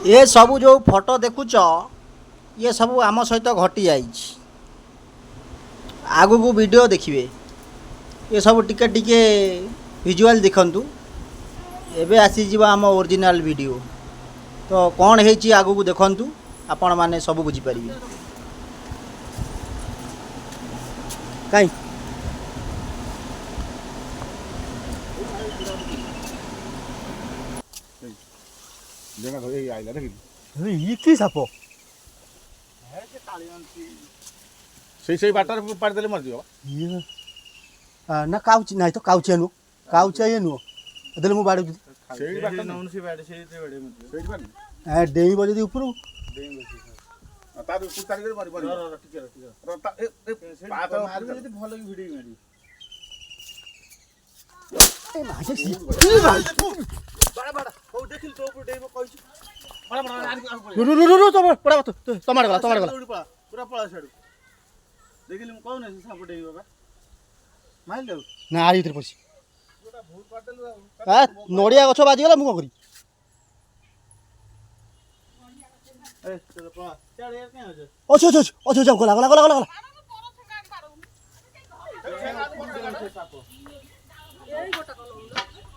ये सब जो फोटो देखुच ये सब आम सहित घटी जाइए आगु को वीडियो देखिए ये सब टिके टिके विजुअल देखंतु एबे आसी आम ओरिजिनल वीडियो तो कौन है आगु को देखंतु आपण माने सब बुझी पारिबे काई देखा तो ये आइला देखि ये की साप से बाटर पाड़ देले मर जियो ये ना काउची नहीं तो काउची नु काउची ये नु देले मु बाडू सेही बाटर नौन से बाड़े सेही ते बाड़े मत सेही बाड़े ए डेई बजे दी ऊपर डेई बसी तार ऊपर तार कर मारी मारी टिके ए पात मारी जदी भलो की भिडी मारी ए माजे सी बड़ा बड़ा हो देखिल तो ऊपर डेई म कहिछु बड़ा बड़ा रू तो पड़ा तो टमाटर गला पूरा पळा छाडू देखिल म कहू न साप डेई बाबा माइल दे ना आरी उतर पसी गोटा भूत पाटल आ नोडिया गछ बाजी गला मु करी ए चल पळा चल यार के हो जे अच्छा गला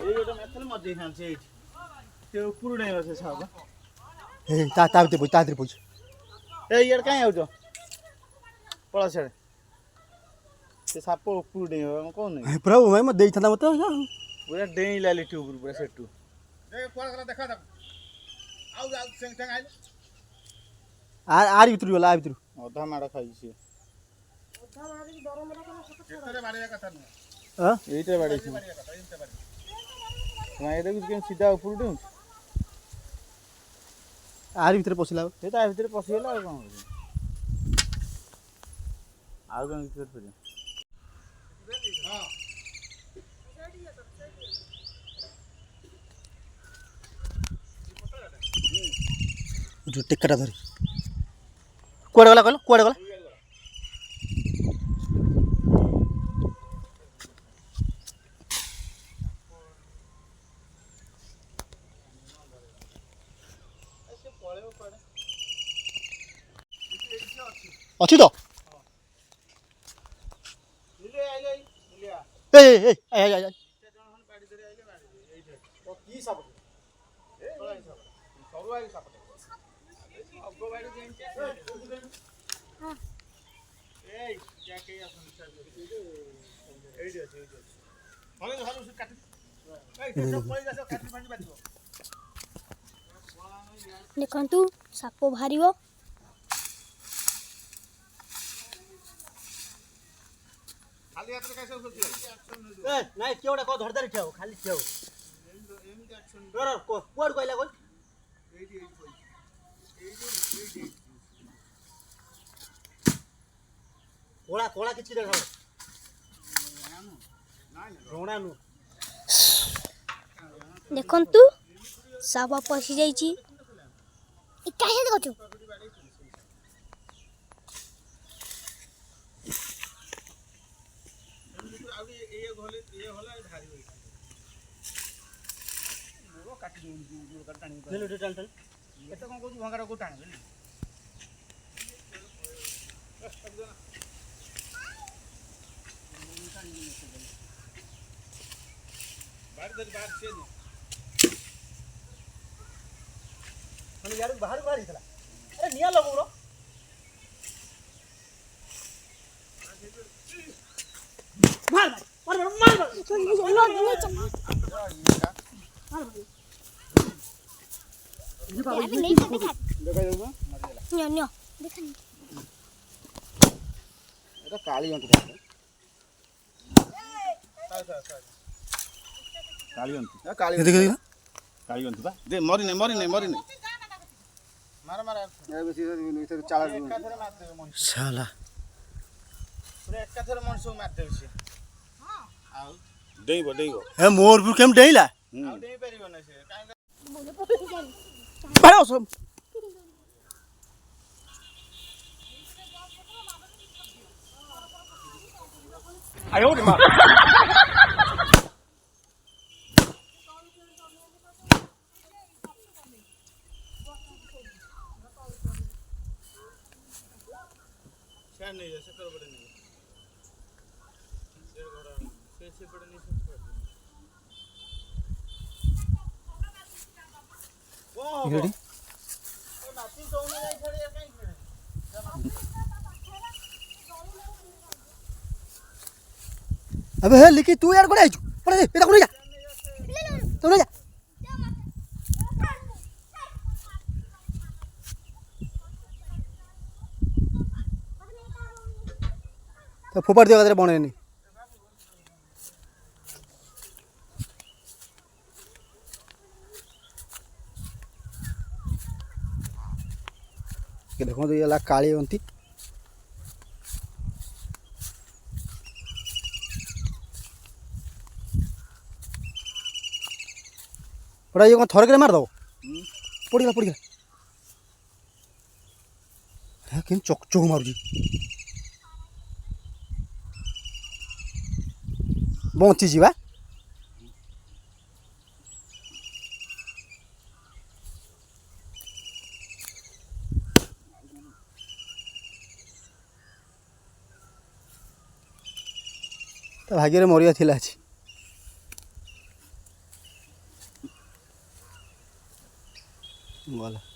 এই গোটা মেথল মধ্যে খানছে এই তে উপর নেই আছে সাপ ए ता ভিতরে পই এই ইয়ার কাই আউছো পড়া ছেড়ে সে সাপ উপর নেই আমি কোন নেই प्रभु मैं देई था मत पूरा डेई लाली टू ऊपर पूरा सेटू ए कोन करा देखा दब आउ आउ संग संग आइल आरी उतर गला आ भीतर अधा माडा खाई छी अधा मारी गरम केतरे बाड़िया कथा न हां एइटे बाड़ी छी एइटे बाड़ी मैं देखु के सीधा ऊपर उठू आरी भीतर पसिला ए ता भीतर पसि गेला आ कोन आउ कोन भीतर पड़े हां जो टिकटा धरी कुआडे गला कहलो कुआडे गला अच्छी तो देखु साप बाहर नहीं केवड़ा को धरदारी ठेव खाली ठेव कुआड कहला कोन कोला कोला किछि देखा रोणा नु देखु साप पशि जाइछि काहे देखु बाहर अरे निया लगो रो मार काली बा दे मरी नहीं मार मार ए बेसी चाला साला पूरा एक थर मनसो मार दे से हां आउ डेइबो ए मोरपुर केम डेइला आउ डेइ परिबो न से बारो सब आयो रे मां क्या नहीं है शक्कर बड़े नहीं शेर घोड़ा से बड़े नहीं ओ रेडी ओ नाती सोने जाई छड़ी यार काई खेले अबे हे लिखी तू यार कोड़े आइछु पड़े दे बेटा कोड़े जा तू जा तो फोपाड़ दिया तेरे बने नहीं देखो तो ये ला काली अंती पड़ा ये कौन थोड़े के मार दो पड़ी गया अरे किन चोक चोक मारू जी बंची जीवा तो भाग्य मरिया थिला अछि बोला